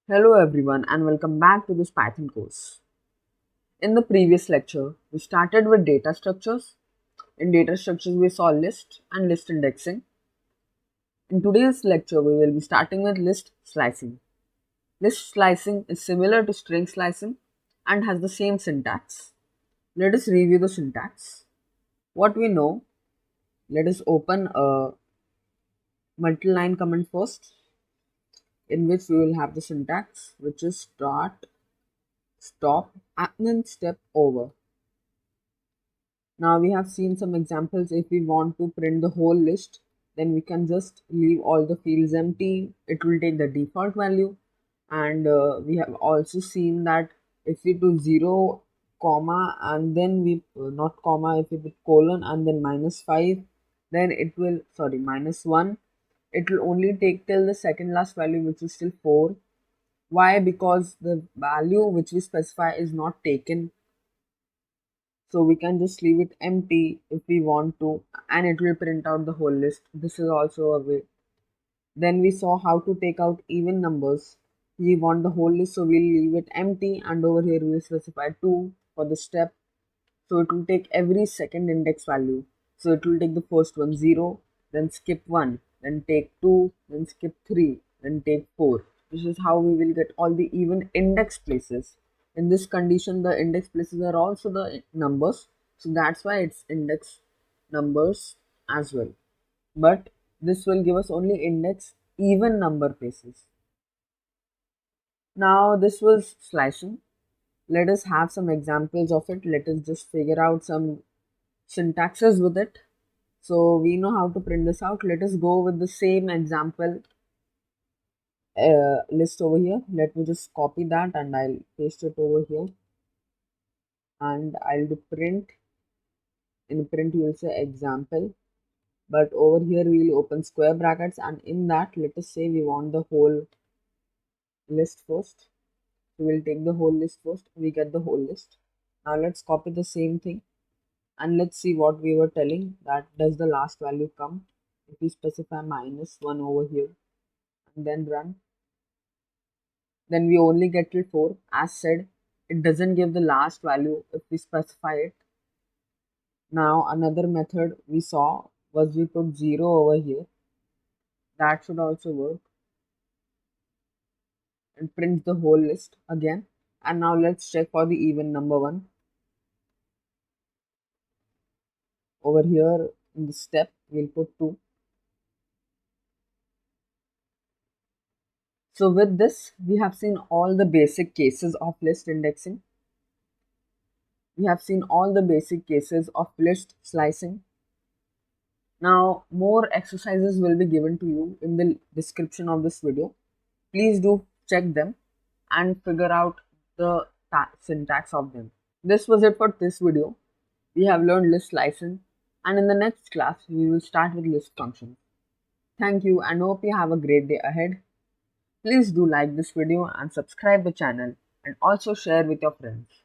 Hello everyone and welcome back to this Python course. In the previous lecture, we started with data structures. In data structures, we saw list and list indexing. In today's lecture, we will be starting with list slicing. List slicing is similar to string slicing and has the same syntax. Let us review the syntax. What we know, let us open a multi-line command first, in which we will have the syntax, which is start, stop, and then step over. Now we have seen some examples. If we want to print the whole list, then we can just leave all the fields empty. It will take the default value. And we have also seen that if we do 0 comma and then we not comma, if we put colon and then -5, then it will -1, it will only take till the second last value, which is still 4. Why? Because the value which we specify is not taken, so we can just leave it empty if we want to, and it will print out the whole list. This is also a way. Then we saw how to take out even numbers. We want the whole list, so we'll leave it empty, and over here we'll specify 2 for the step. So it will take every second index value. So it will take the first one 0, then skip 1, then take 2, then skip 3, then take 4. This is how we will get all the even index places. In this condition, the index places are also the numbers. So that's why it's index numbers as well. But this will give us only index even number places. Now this was slicing. Let us have some examples of it. Let us just figure out some syntaxes with it. So we know how to print this out. Let us go with the same example list over here. Let me just copy that and I'll paste it over here, and I'll do print. In print you will say example, but over here we'll open square brackets, and in that let us say we want the whole list first. So we'll take the whole list first. We get the whole list. Now let's copy the same thing and let's see what we were telling, that does the last value come. If we specify -1 over here and then run, then we only get till 4. As said, it doesn't give the last value if we specify it. Now another method we saw was we put 0 over here. That should also work, and print the whole list again. And now let's check for the even number one. Over here in the step we'll put 2. So with this, we have seen all the basic cases of list indexing. We have seen all the basic cases of list slicing. Now more exercises will be given to you in the description of this video. Please do check them and figure out the syntax of them. This was it for this video. We have learned list slicing, and in the next class we will start with list functions. Thank you and hope you have a great day ahead. Please do like this video and subscribe the channel, and also share with your friends.